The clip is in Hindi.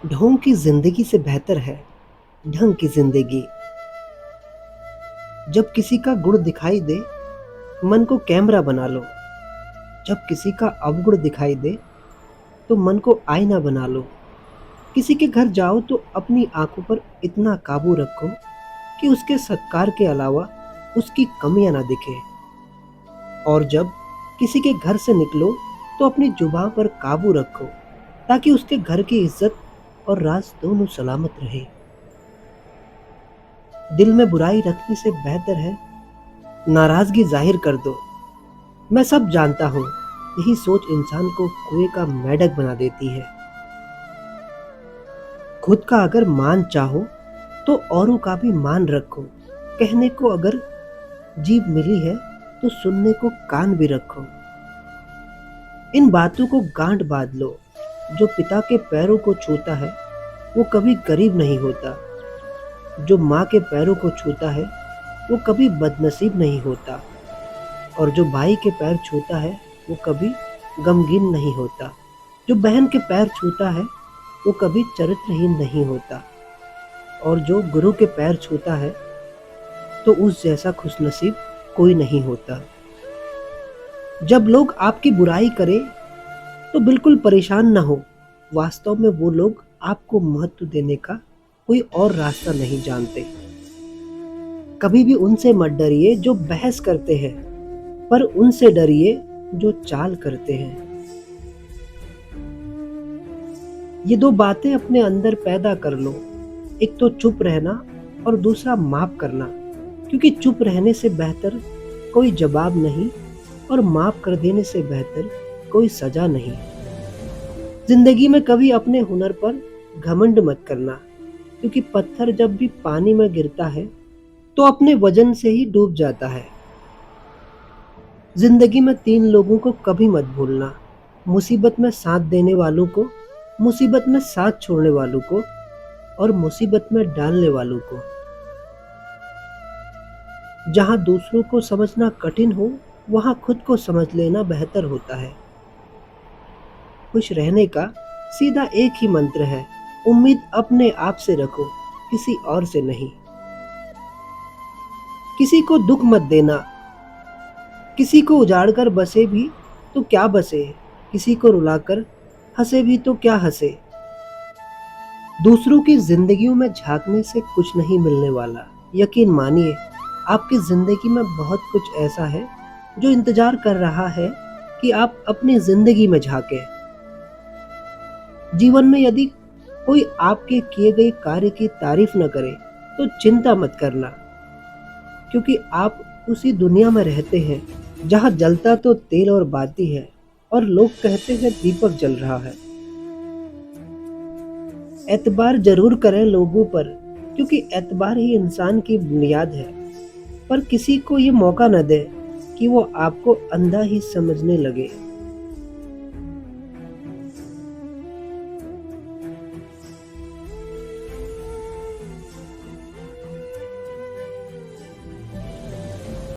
ढोंग की जिंदगी से बेहतर है ढंग की जिंदगी। जब किसी का गुण दिखाई दे, मन को कैमरा बना लो। जब किसी का अवगुण दिखाई दे, तो मन को आईना बना लो। किसी के घर जाओ तो अपनी आंखों पर इतना काबू रखो कि उसके सत्कार के अलावा उसकी कमियां ना दिखे। और जब किसी के घर से निकलो, तो अपनी जुबान पर काबू रखो ताकि उसके घर की इज्जत और राज दोनों सलामत रहे। दिल में बुराई रखने से बेहतर है नाराजगी जाहिर कर दो। मैं सब जानता हूँ, यही सोच इंसान को कुएं का मेंढक बना देती है। खुद का अगर मान चाहो तो औरों का भी मान रखो। कहने को अगर जीभ मिली है तो सुनने को कान भी रखो। इन बातों को गांठ बांध लो। जो पिता के पैरों को छूता है वो कभी गरीब नहीं होता। जो माँ के पैरों को छूता है वो कभी बदनसीब नहीं होता। और जो भाई के पैर छूता है वो कभी गमगीन नहीं होता। जो बहन के पैर छूता है वो कभी चरित्रहीन नहीं होता। और जो गुरु के पैर छूता है तो उस जैसा खुशनसीब कोई नहीं होता। जब लोग आपकी बुराई करें तो बिल्कुल परेशान ना हो। वास्तव में वो लोग आपको महत्व देने का कोई और रास्ता नहीं जानते। कभी भी उनसे मत डरिए जो बहस करते हैं, पर उनसे डरिए जो चाल करते हैं। ये दो बातें अपने अंदर पैदा कर लो, एक तो चुप रहना और दूसरा माफ करना। क्योंकि चुप रहने से बेहतर कोई जवाब नहीं, और माफ कर देने से बेहतर कोई सजा नहीं। जिंदगी में कभी अपने हुनर पर घमंड मत करना, क्योंकि पत्थर जब भी पानी में गिरता है तो अपने वजन से ही डूब जाता है। जिंदगी में तीन लोगों को कभी मत भूलना, मुसीबत में साथ देने वालों को, मुसीबत में साथ छोड़ने वालों को, और मुसीबत में डालने वालों को। जहां दूसरों को समझना कठिन हो, वहां खुद को समझ लेना बेहतर होता है। खुश रहने का सीधा एक ही मंत्र है, उम्मीद अपने आप से रखो, किसी और से नहीं। किसी को दुख मत देना, किसी को उजाड़कर बसे भी तो क्या बसे, किसी को रुलाकर हंसे भी तो क्या हंसे। दूसरों की जिंदगियों में झांकने से कुछ नहीं मिलने वाला। यकीन मानिए, आपकी जिंदगी में बहुत कुछ ऐसा है जो इंतजार कर रहा है कि आप अपनी जिंदगी में झांके। जीवन में यदि कोई आपके किए गए कार्य की तारीफ न करे तो चिंता मत करना, क्योंकि आप उसी दुनिया में रहते हैं जहां जलता तो तेल और बाती है, और लोग कहते हैं दीपक जल रहा है। एतबार जरूर करें लोगों पर, क्योंकि एतबार ही इंसान की बुनियाद है। पर किसी को ये मौका न दें कि वो आपको अंधा ही समझने लगे।